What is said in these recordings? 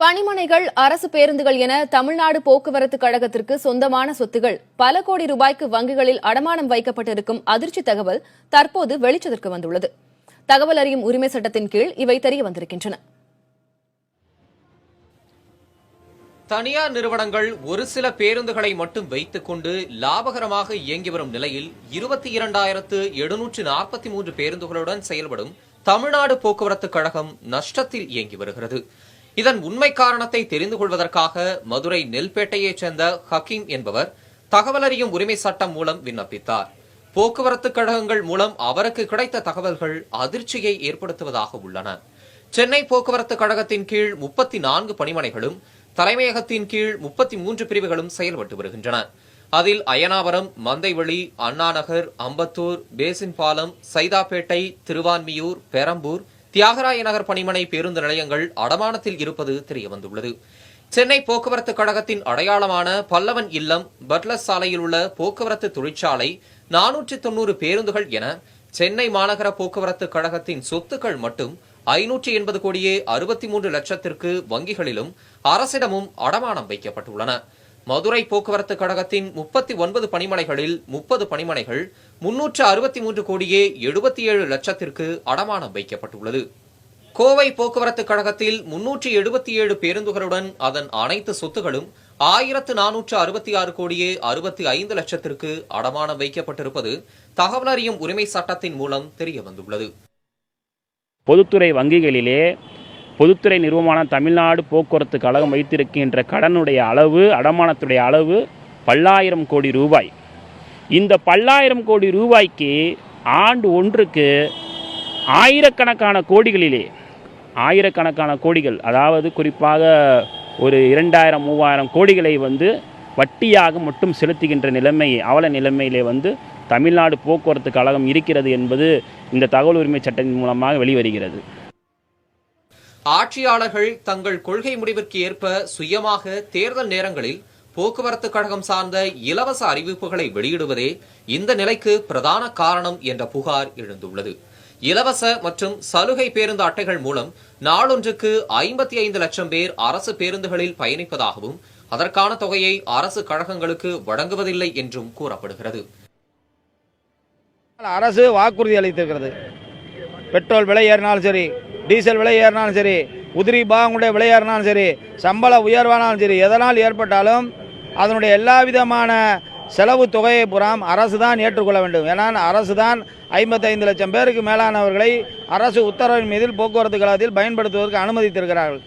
பணிமனைகள், அரசு பேருந்துகள் என தமிழ்நாடு போக்குவரத்து கழகத்திற்கு சொந்தமான சொத்துகள் பல கோடி ரூபாய்க்கு வங்கிகளில் அடமானம் வைக்கப்பட்டிருக்கும் அதிர்ச்சி தகவல் தற்போது வெளிச்சத்திற்கு வந்துள்ளது. தகவல் அறியும் உரிமை சட்டத்தின் கீழ் இவை தெரிய வந்திருக்கின்றன. தனியார் நிறுவனங்கள் ஒரு சில பேருந்துகளை மட்டும் வைத்துக் கொண்டு லாபகரமாக இயங்கி வரும் நிலையில் 22,743 பேருந்துகளுடன் செயல்படும் தமிழ்நாடு போக்குவரத்து கழகம் நஷ்டத்தில் இயங்கி வருகிறது. இதன் உண்மை காரணத்தை தெரிந்து கொள்வதற்காக மதுரை நெல்பேட்டையைச் சேர்ந்த ஹக்கீம் என்பவர் தகவல் அறியும் உரிமை சட்டம் மூலம் விண்ணப்பித்தார். போக்குவரத்து கழகங்கள் மூலம் அவருக்கு கிடைத்த தகவல்கள் அதிர்ச்சியை ஏற்படுத்துவதாக உள்ளன. சென்னை போக்குவரத்து கழகத்தின் கீழ் 34 பணிமனைகளும் தலைமையகத்தின் கீழ் 33 பிரிவுகளும் செயல்பட்டு வருகின்றன. அதில் அயனாவரம், மந்தைவெளி, அண்ணாநகர், அம்பத்தூர், பேசின் பாலம், சைதாப்பேட்டை, திருவான்மியூர், பெரம்பூர், தியாகராய நகர் பணிமனை பேருந்து நிலையங்கள் அடமானத்தில் இருப்பது தெரியவந்துள்ளது. சென்னை போக்குவரத்து கழகத்தின் அடையாளமான பல்லவன் இல்லம், பட்லஸ் சாலையில் உள்ள போக்குவரத்து தொழிற்சாலை, 490 பேருந்துகள் என சென்னை மாநகர போக்குவரத்து கழகத்தின் சொத்துக்கள் மட்டும் 580 கோடியே 63 லட்சத்திற்கு வங்கிகளிலும் அரசிடமும் அடமானம் வைக்கப்பட்டுள்ளன. மதுரை போக்குவரத்து கழகத்தின் 39 பணிமனைகளில் 30 பணிமனைகள் 363 கோடியே 77 லட்சத்திற்கு அடமானம் வைக்கப்பட்டுள்ளது. கோவை போக்குவரத்து கழகத்தில் 377 பேருந்துகளுடன் அதன் அனைத்து சொத்துகளும் 1466 கோடியே 65 லட்சத்திற்கு அடமானம் வைக்கப்பட்டிருப்பது தகவல் அறியும் உரிமை சட்டத்தின் மூலம் தெரியவந்துள்ளது. பொதுத்துறை வங்கிகளிலே பொதுத்துறை நிறுவனமான தமிழ்நாடு போக்குவரத்து கழகம் வைத்திருக்கின்ற கடனுடைய அளவு, அடமானத்துடைய அளவு பல்லாயிரம் கோடி ரூபாய். இந்த பல்லாயிரம் கோடி ரூபாய்க்கு ஆண்டு ஒன்றுக்கு ஆயிரக்கணக்கான கோடிகள், அதாவது குறிப்பாக ஒரு 2000-3000 கோடிகளை வட்டியாக மட்டும் செலுத்துகின்ற நிலைமை, அவல நிலைமையிலே தமிழ்நாடு போக்குவரத்து கழகம் இருக்கிறது என்பது இந்த தகவல் உரிமை சட்டத்தின் மூலமாக வெளிவருகிறது. ஆட்சியாளர்கள் தங்கள் கொள்கை முடிவிற்கு ஏற்ப சுயமாக தேர்தல் நேரங்களில் போக்குவரத்து கழகம் சார்ந்த இலவச அறிவிப்புகளை வெளியிடுவதே இந்த நிலைக்கு பிரதான காரணம் என்ற புகார் எழுந்துள்ளது. இலவச மற்றும் சலுகை பேருந்து அட்டைகள் மூலம் நாளொன்றுக்கு 55 லட்சம் பேர் அரசு பேருந்துகளில் பயணிப்பதாகவும் அதற்கான தொகையை அரசு கழகங்களுக்கு வழங்குவதில்லை என்றும் கூறப்படுகிறது. அரசு வாக்குறுதி அளித்திருக்கிறது. பெட்ரோல் விலை ஏறினாலும் சரி, டீசல் விலை ஏறினாலும் சரி, உதிரி பாகங்களுடைய விலை ஏறினாலும் சரி, சம்பள உயர்வானாலும் சரி, எதனால் ஏற்பட்டாலும் அதனுடைய எல்லா விதமான செலவு தொகையை புறம் அரசு தான் ஏற்றுக்கொள்ள வேண்டும். ஏன்னா அரசு தான் 55 லட்சம் பேருக்கு மேலானவர்களை அரசு உத்தரவின் மீதில் போக்குவரத்து கழகத்தில் பயன்படுத்துவதற்கு அனுமதித்திருக்கிறார்கள்.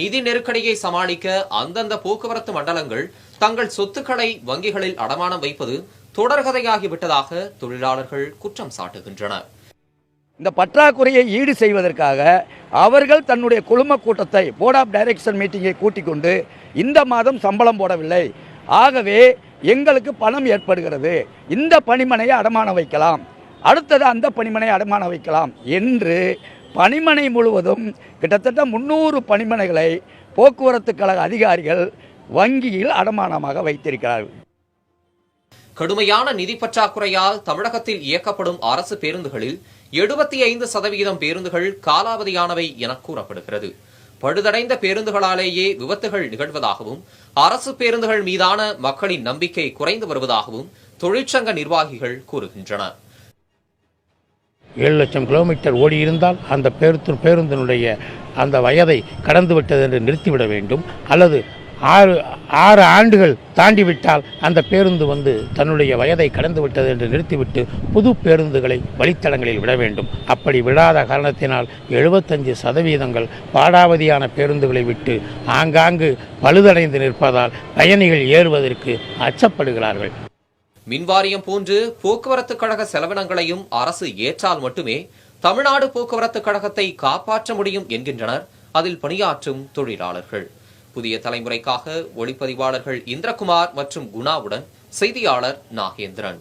நிதி நெருக்கடியை சமாளிக்க அந்தந்த போக்குவரத்து மண்டலங்கள் தங்கள் சொத்துக்களை வங்கிகளில் அடமானம் வைப்பது தொடர்கதையாகிவிட்டதாக தொழிலாளர்கள் குற்றம் சாட்டுகின்றனர். இந்த பற்றாக்குறையை ஈடு செய்வதற்காக அவர்கள் தன்னுடைய குழும கூட்டத்தை, போர்ட் ஆஃப் டைரக்ஷன் மீட்டிங்கை கூட்டிக் கொண்டு இந்த மாதம் சம்பளம் போடவில்லை, ஆகவே எங்களுக்கு பணம் ஏற்படுகிறது, இந்த பணிமனையை அடமானம் வைக்கலாம், அடுத்தது அந்த பணிமனையை அடமானம் வைக்கலாம் என்று பணிமனை முழுவதும் கிட்டத்தட்ட 300 பணிமனைகளை போக்குவரத்து கழக அதிகாரிகள் வங்கியில் அடமானமாக வைத்திருக்கிறார்கள். கடுமையான நிதி பற்றாக்குறையால் தமிழகத்தில் இயக்கப்படும் அரசு பேருந்துகளில் 75% பேருந்துகள் காலாவதியானவை என கூறப்படுகிறது. பழுதடைந்த பேருந்துகளாலேயே விபத்துகள் நிகழ்வதாகவும் அரசு பேருந்துகள் மீதான மக்களின் நம்பிக்கை குறைந்து வருவதாகவும் தொழிற்சங்க நிர்வாகிகள் கூறுகின்றனர். 7 லட்சம் கிலோமீட்டர் ஓடியிருந்தால் அந்த பேருந்தினுடைய அந்த வயதை கடந்துவிட்டது என்று நிறுத்திவிட வேண்டும், அல்லது 6 ஆண்டுகள் தாண்டிவிட்டால் அந்த பேருந்து தன்னுடைய வயதை கடந்து விட்டது என்று நிறுத்திவிட்டு புது பேருந்துகளை வழித்தடங்களில் விட வேண்டும். அப்படி விடாத காரணத்தினால் 75% பாடாவதியான பேருந்துகளை விட்டு ஆங்காங்கு பழுதடைந்து நிற்பதால் பயணிகள் ஏறுவதற்கு அச்சப்படுகிறார்கள். மின்வாரியம் போன்று போக்குவரத்து கழக செலவினங்களையும் அரசு ஏற்றால் மட்டுமே தமிழ்நாடு போக்குவரத்து கழகத்தை காப்பாற்ற முடியும் என்கின்றனர் அதில் பணியாற்றும் தொழிலாளர்கள். புதிய தலைமுறைக்காக ஒளிப்பதிவாளர்கள் இந்திரகுமார் மற்றும் குணாவுடன் செய்தியாளர் நாகேந்திரன்.